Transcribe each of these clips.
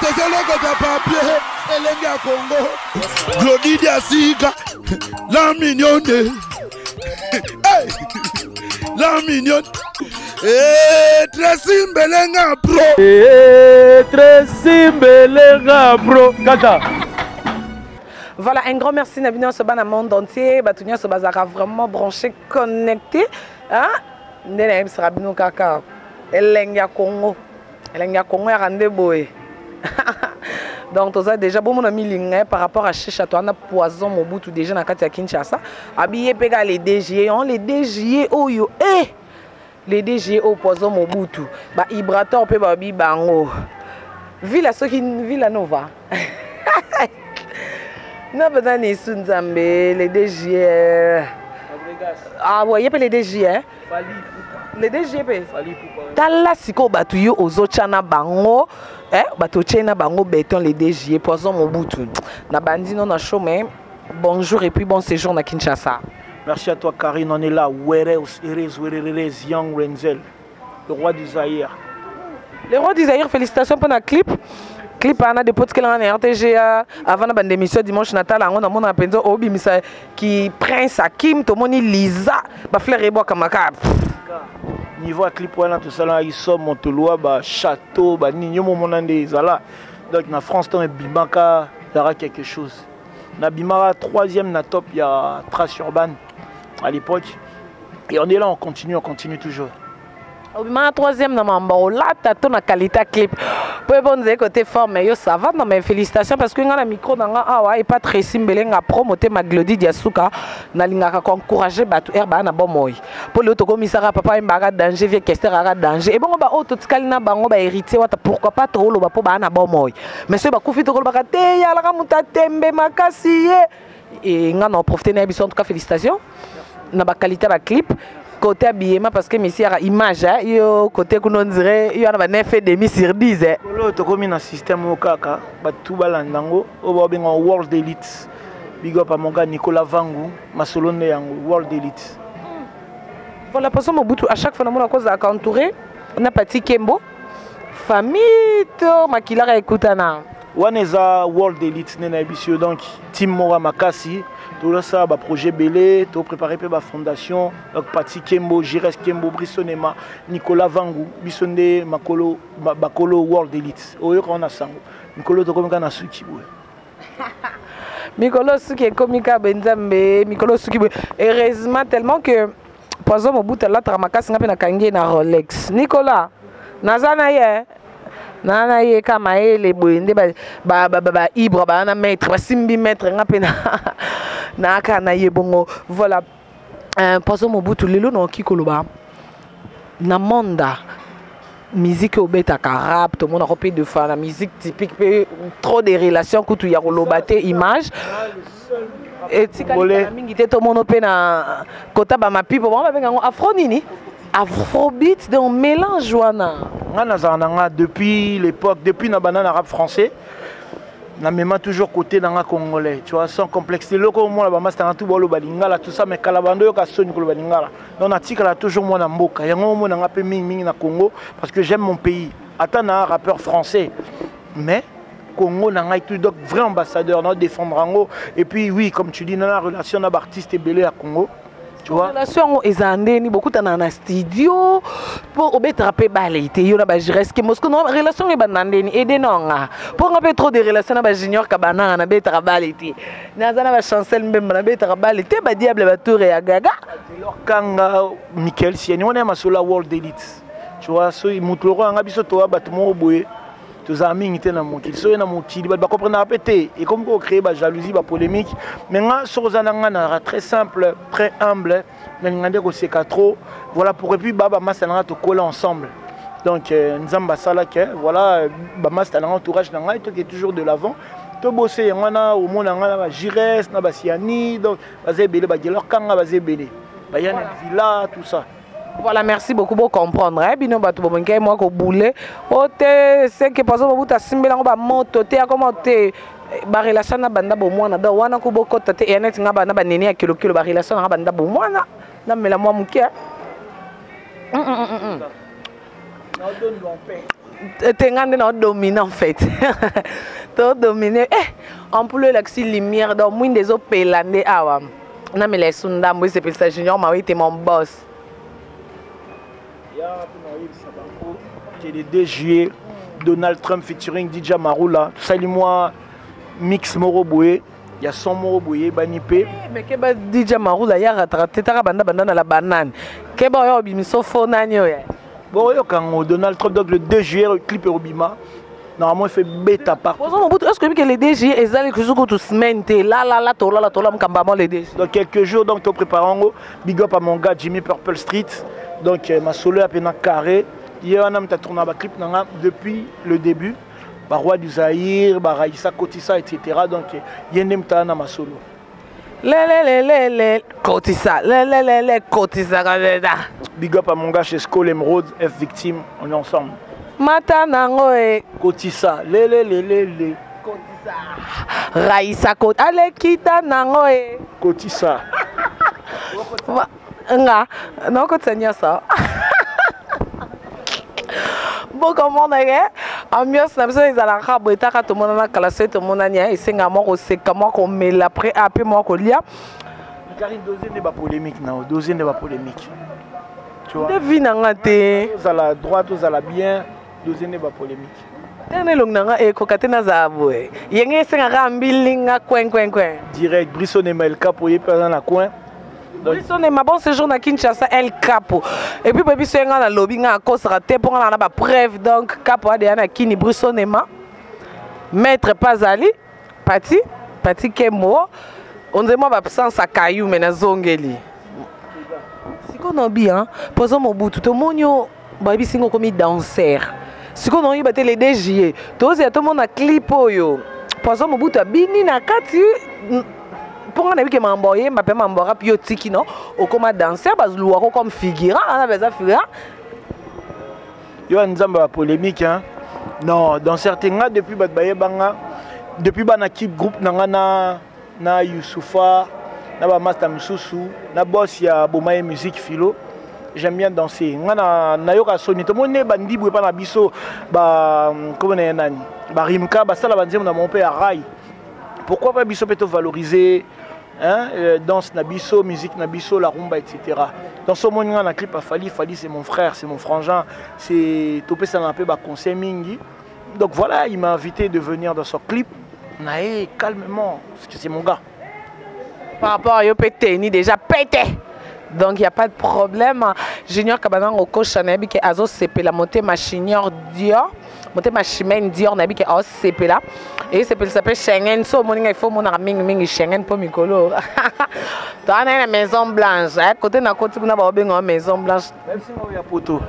papier, Elenga Congo, Glody Diasiga, la mignonne, la mignonne, Tracy Mbelenga Pro, Tracy Mbelenga Pro, Kata. Voilà, un grand merci Nabino Soba dans le monde entier. Batunia Soba sera vraiment branché, connecté. Hein? Nene sera bino kaka. Elenga Congo. Elenga Congo est rendez boy. Donc tout ça déjà bon mon ami Lingé par rapport à chez Château on a poison Mobutu déjà na kati ya Kinshasa. Habillé pega les DG, on les DG oh yo les DG au poison Mobutu. Ba Ibrator pe ba bi bango. Villa soki Villa Nova. Non, peut-être les DG. Ah, ouais, il y a les DG, hein? Les DG, Tala siko batuyo ozochana bango, batochena bango béton les DG, poison Mobutu. Na bandi non na chemin. Bonjour et puis bon séjour na Kinshasa. Merci à toi, Karine. On est là. Werez, Young Renzel, le roi du Zaïre. Le roi du Zaïre, félicitations pour notre clip. Clip ana de potes que l'on a RTGA avant la émission dimanche natal on a mon appendo obi misa qui Prince Hakim to moni Lisa ba fleur et bois kamaka niveau clip wana tout ça là ils sont Montoloa ba château ba ninyo monande zala donc na France ton bimaka dara quelque chose na bimara troisième na top il y a Trace Urban à l'époque et on est là on continue toujours. Ma troisième na mambo là tato na qualité clip peu bon dire côté forme yo ça va non mais félicitations parce que nga na micro nanga awa et pas très Mbelenga promoter ma Glody Diasuka na lingaka encourager batu herba na bon moy pour le to komisara papa mbara danger vie question ara danger et bon ba auto tikali na bango ba héritier wata pourquoi pas to lo ba po ba na bon moy mais ce ba kufi to ko ba te ya la muta tembe makasi et nga na profiter na biso en tout cas félicitations na ba qualité ba clip côté habillement parce que monsieur a image yo côté qu'on dirait il y a un 9,5 sur 10 là to comme un système au kaka ba tout balandango o ba benga World Elite big up à mon gars Nicolas Vangu masolone yango World Elite. Voilà parce que Mobutu à chaque fois na cause à entouré on a parti Kembo famille to makila ekutana waneza World Elite nena bisio donc Tim Mora Makasi tout ça ba projet belé tout préparé pour la fondation donc parti Kembo Jires Kembo Brissonema Nicolas Vangu Bisonde Makolo Bakolo World Elite oyo on a sango Nicolas to comme kana suki boy Nicolas suki komika benzambe Nicolas suki heureusement tellement que poison Mobutu là tramakasi ngape na kangi na Rolex Nicolas nazana ye nana ye kama ele boyende ba ibra ba na maître ba simbi maître ngape na kana ye bongo voilà poison Mobutu lelo no kikoloba na monda musique au bêta rap tout le monde a repris de faire la musique typique trop de relations kutu ya kolobate image et tikali mingi te tout le monde pe na kota ba mapipo ba benga afro nini afrobeat donc mélange wana nga depuis l'époque depuis na banana rap français na même toujours côté dans congolais tu vois sans complexe le ko mo la ba master tout bolo balingala tout ça mais kalabando yo ka soni ko balingala donc na tika la toujours moi na mboka yango mo na pe mingi na Congo parce que j'aime mon pays attends un rappeur français mais Congo na ngai tout donc vrai ambassadeur non défendre ango et puis oui comme tu dis dans la relation na artiste belé à Congo tu vois relation ezandé ni beaucoup dans un studio pour obetraper balité yo na ba jires que mosco non relation e banandé ni aider nonga pour un peu trop de relations na ba junior kabana na betra balité na zana ba chancel mbemba na betra balité ba diable ba tour ya gaga kanga Michael Sieni on est masola World Elite tu vois so mutloro anga biso to ba tumo boye tous amis étaient dans mon qu'il soit dans mon petit ba comprendre à péter et comme qu'on crée ba jalousie ba polémique maintenant sur zananga très simple très humble mais ngande ko c'est trop voilà pour et puis baba masalanga to coller ensemble donc nzamba sala que voilà ba masalanga entourage nanga qui est toujours de l'avant to bosser ngana au monde ngana ba jires na ba siani donc bazebele ba gelor kanga bazebele ba yana villa tout ça. Voilà, merci beaucoup pour comprendre. Bino batu bonke moi ko boule. Ote c'est que par exemple vous ta simbela ba moto te comment te ba relation na banda bo mwana da wana ko boko te enet nga bana ba nene ya kilo ba relation na banda bo mwana na mela moi muke. Tengande na dominer en fait. To dominer en plus l'axi lumière donc moins des autres pelande awa. Na me les sunda moi c'est ça junior ma était mon boss. Qui est le 2 juillet Donald Trump featuring DJ Marula. Salut moi Mix Moroboué. Il y a son Moroboué Banipé. Mais que ba DJ Marula ya rattraper ta banda na la banane. Que ba yo bimiso fonanyo ya. Bon, quand Donald Trump, donc le 2 juillet, le clip est Robima. Normalement, il fait bêta par. Est-ce que les DG, ils allaient que tu semaine, les DG. Dans quelques jours, donc, tu prépares big up à mon gars Jimmy Purple Street. Donc, ma solo à peine carré. Hier, on a tourné un clip depuis le début. Roi du Zahir, Raïssa Kotissa, etc. Donc, il y a un ma solo. Kotissa, Kotissa. Big up à mon gars chez Skull Emerald, F Victime, on est ensemble. Matanango et Kotissa, Kotissa. Raïssa Kot, allez kita nango et Kotissa. Nga, non Kotissa ça. Bon comment on est? Ambiance na biso ezala rabo etaka to mona classe to mona nia esenga moko sekamo ko mela après après moko lia. Karine deuxième débat polémique na deuxième débat polémique. Tu vois. Devine nga te. Aux à la droite, aux à la bien, deuxième débat polémique. Tene long nanga e kokatena zabo e. Yenge esenga rambilinga kwen. Direct Brisson et Melka pour y perdre dans la coin. Brisson et ma bon séjour na Kinshasa El Capo. Et puis baby senga na lobby nga akosara te pour na ba preuve donc Capo a na Kini Brisson et ma maître Pazali Pati Kemo on demande absence à Caillou mais na zongeli. Siko no bien poso mobutu to monyo baby singo comme danseur. Siko no yibate les DG. Tozi to mona clip oyo. Poso mobutu bini na kati pour nga que m'emboyer m'a pas m'embora puis tiki non au comme danseur bazluwa comme figurant on a besoin figurant. Yo nzamba polémique hein. Non, dans certains cas depuis banga depuis bana équipe groupe na Youssoufa na ba master Msusu na boss ya Bomaye musique philo. J'aime bien danser. Nga na yoka soni to mone bandi bwe pa na biso ba comment na nani ba rimka ba sala banzemo na mon père Rai. Pourquoi pas biso peut valoriser hein, danse nabiso, musique nabiso, la rumba, etc. Dans ce moment, on a un clip à Fali c'est mon frère, c'est mon frangin, c'est Topé Sanapé, conseil Mingi. Donc voilà, il m'a invité de venir dans ce clip. Naé, calmement, parce que c'est mon gars. Par rapport à Yopété, ni déjà pété. Donc il n'y a pas de problème. Junior Kabanan au coach Chanabi qui a Azo CP la montée machinière Dior. Montée machimène Dior Nabi qui a CP là. Et c'est pour s'appeler Schengen. So mon il faut mon arming Schengen pour Mikolo. Dans la Maison Blanche. À côté na côté on a pas bien Maison Blanche. Même si on y a poteau.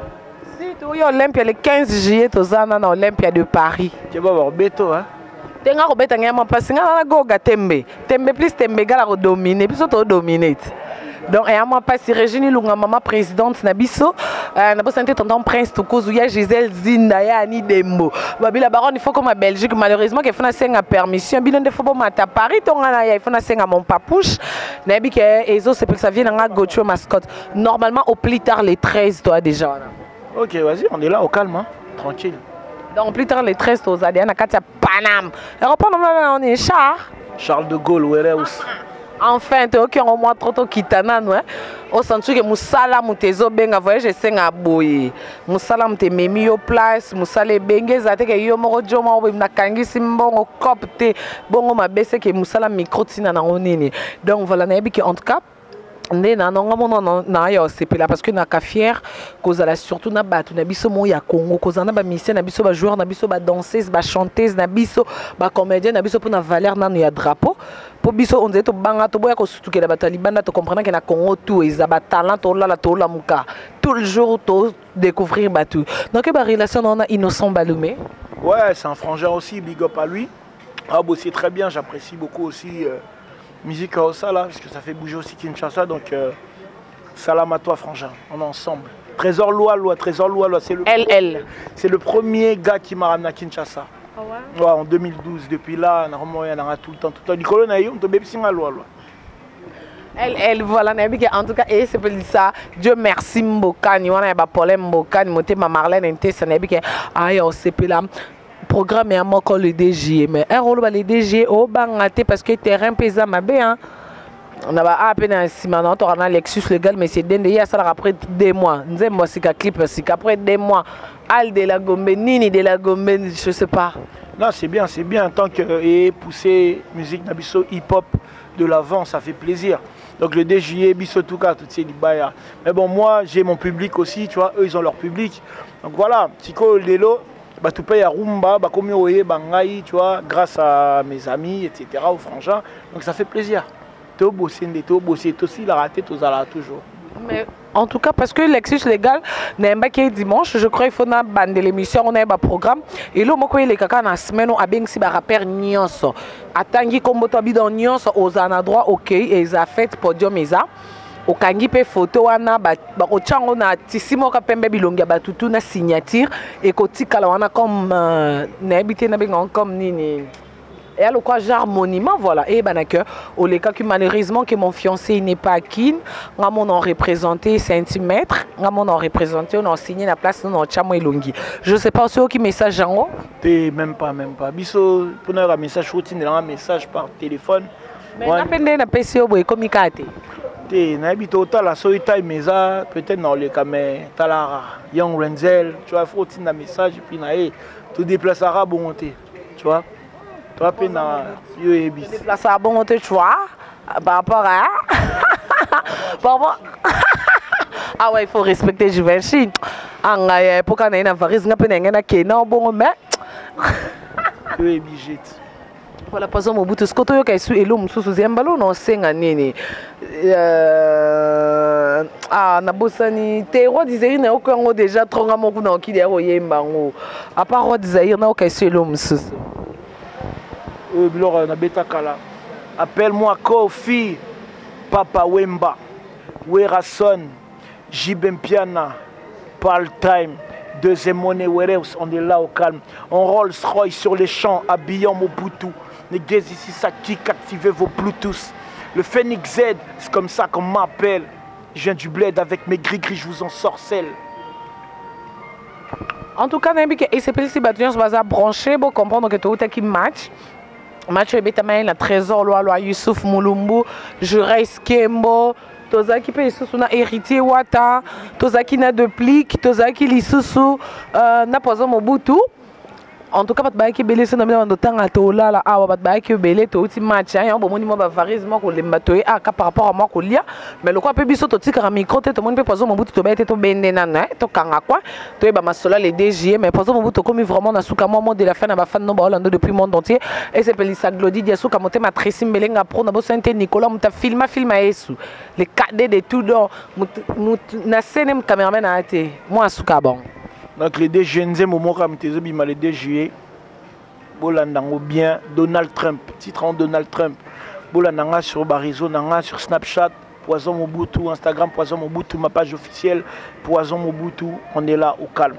Si tu y a Olympia le 15 juillet aux Zana na Olympia de Paris. Tu vas voir Beto hein. Tenga ko beta ngama parce nga na go ga tembe. Tembe plus tembe gala ko dominer. Puis to dominate. Donc, et à moi, pas si Régine Lunga, maman présidente Nabiso, n'a pas senti tonton Prince Toukouzou, il y a Gisèle Zindaya, Annie Dembo. Babi la baronne, il faut comme à Belgique, malheureusement, qu'il faut une permission. Bilan de Fobo Mata Paris, il faut une mon papouche. Nabi que Ezo, c'est pour que ça vienne en Gocho mascotte. Normalement, au plus tard, les 13, toi déjà. Ok, vas-y, on est là au calme, hein? Tranquille. Donc, plus tard, les 13, toi, Zadiana, Katia Panam. L'aéroport, on est Charles de Gaulle, où elle est aussi. Enfin, tu as au moins trop kitana nous au centre que musala mutezo benga voyage senga boye musala mute memi yo place musala benga zate ke yo moko joma bo na kangisi mbongo copte bongo mabese ke musala micro tina na onini donc voilà na que en tout cas ndena nonga na yo sepela parce que na ka fier kozala surtout na batu na biso mo ya Congo kozana ba musicien na biso ba joueur na biso ba danseuse ba chanteuse na biso ba comédien na biso pour na valeur na ya drapeau pour biso on dit to banga to boya ko sutukela ba talibanda to comprendre que na Congo tout ils a ba talent to la muka tout le jour to découvrir batu donc ba relation on a Innocent Baloumé. Ouais, c'est un frangin aussi, big up à lui. Ah bossé très bien, j'apprécie beaucoup aussi musique au Sala, parce que ça fait bouger aussi Kinshasa, donc salam à toi frangin, on est ensemble. Trésor Loa, c'est le premier gars qui m'a ramené à Kinshasa. Oh ouais? Ouais, en 2012, depuis là, on a tout le temps. Nicolas Nayo, on te bébé singa Loa. Elle voilà, en tout cas, et c'est pour ça, Dieu merci Mbokani, on a pas problème Mbokani, monter ma Marlène Inté, ça n'est pas aïe, c'est là. Programme est encore le DG, mais un rôle le DG au bangaté parce que terrain pesant ma bien. On a à peine un ciment, on a Lexus légal, mais c'est dernier ça après 2 mois. Nous avons un clip après 2 mois. Al de la Gombe, Nini de la Gombe, je sais pas. Non, c'est bien, en tant que pousser musique nabiso hip-hop de l'avant, ça fait plaisir. Donc le DJE, Bissotouka, tout ces libaya. Mais bon, moi, j'ai mon public aussi, tu vois, eux, ils ont leur public. Donc voilà, Tiko Lelo, bah, tout paye à Rumba, bah, comme Yoye, Bangaï, tu vois, grâce à mes amis, etc., aux frangins. Donc ça fait plaisir. T'es bossé, t'es aussi la raté, t'es là toujours. Mais en tout cas, parce que Lexus légal, n'est pas qu'il dimanche, je crois qu'il faut une bande de l'émission, on a un programme. Et là, moi, les caca dans la semaine, on a bien si rappeur Nyonso. Attangi comme tu dans Nyonso, aux endroits, ok, et ils ont fait podium, ils ont. Au kangi pe photo wana ba ochango na tisimo ka pembe bilongi ba tutu na signature et kotika wana comme na habité na benga comme nini. Et alors quoi genre monument voilà et banaka au les cas que malheureusement que mon fiancé n'est pas kin ngamon en représenté centimètres ngamon en représenté on a signé la place non chamo elongi je sais pas ceux qui message en haut même pas biso pour un message routine un message par téléphone mais na pende na PCO boy communiquer te na habito tala so ita meza peut-être dans le camé tala Young Renzel tu vois faut un message puis na tout déplacera bonté tu vois. Toi, tu déplaces à bon tu vois, par rapport à... Ah ouais, il faut respecter Givenchy. Pour qu'on ait une avarise, on a un bon mais... Tu es obligé. Voilà, par exemple, au bout de ce que tu as su et l'homme sous un ballon, on sait que ah, na bosani te roi d'Isaïr n'a aucun déjà trop grand coup qui est au à part roi d'Isaïr n'a aucun seul l'homme sous. Appelle-moi Kofi, Papa Wemba, Werason, Jibempiana, Pal Time, deuxième monnaie, on est là au calme. On Rolls Royce sur les champs, habillant Mobutu. Les gars ici, ça kick, activez vos Bluetooth. Le Phoenix Z, c'est comme ça qu'on m'appelle. Je viens du bled avec mes gris-gris, je vous en sorcelle. En tout cas, et c'est petit bâtiment se base à brancher pour comprendre que tout est qui match. Match est la Trésor, loi Youssouf Moulumbu, Jureis Kembo, Tozaki pe Youssouf na héritier Wata, Tozaki na de plique, Tozaki Lissousou, na poison Mobutu. En tout cas, pas de bail qui belé c'est nommé dans temps à tola là, ah pas de bail qui belé tout petit match, hein, bon moi bavarisme ko le mbatoé ah par rapport à moi ko lia, mais le quoi pe biso to tika micro te tout monde pe poison Mobutu to bête to bende nana, to kanga quoi, to ba masola les DG, mais poison Mobutu comme vraiment na suka moi de la fin na ba fan no ba Orlando depuis monde entier, et c'est Pelissa Glody dia suka monter ma Tracy Mbelenga pro na bo Sainte Nicolas muta filma yesu, les cadets de tout dans na scène caméraman a été, moi suka bon. Donc les deux jeunes moments comme les 2 juillet, Bolandango bien Donald Trump, titre Donald Trump, Bolandanga sur Barizo, Nanga sur Snapchat, Poison Mobutu, Instagram Poison Mobutu, ma page officielle Poison Mobutu, on est là au calme,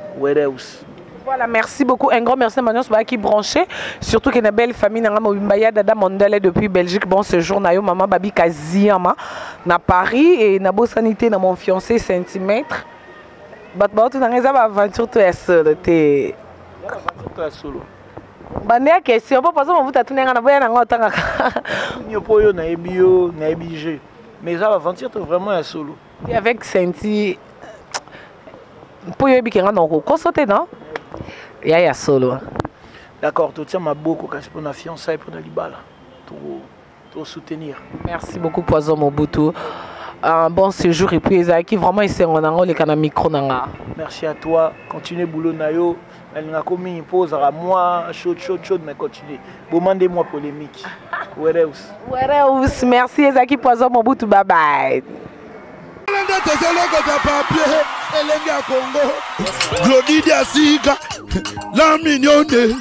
Voilà, merci beaucoup. Un grand merci à Manon qui branché. Surtout qu'il y a une belle famille. Dada Mondale depuis Belgique. Bon séjour. Maman Babi Kaziama. Na Paris. Et na beau sanité. Na mon fiancé centimètre. Batba, tu n'as rien à aventure, tu es seul. Tu es solo. Bande à question. Pas parce que vous t'as un voyage en temps. Mais ça va aventure, tu es vraiment solo. Et avec Senti. Pour y aller, on consulter, non? Il y a solo. D'accord, tu tiens ma beaucoup pour la fiançaille pour la libala. Pour soutenir. Merci beaucoup, Poison Mobutu. Un bon séjour et puis qui vraiment ici on a les canaux micro nanga. Merci à toi, continue boulot nayo. Elle n'a commis une pause à moi, chaud mais continue. Demandez-moi polémique. Merci Ezaki Poison Mobutu, bye bye. Glody Diasiga, la mignonne.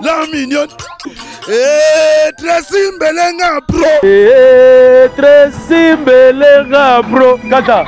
La mignonne. Tracy Mbelenga bro. Tracy Mbelenga bro. Kata.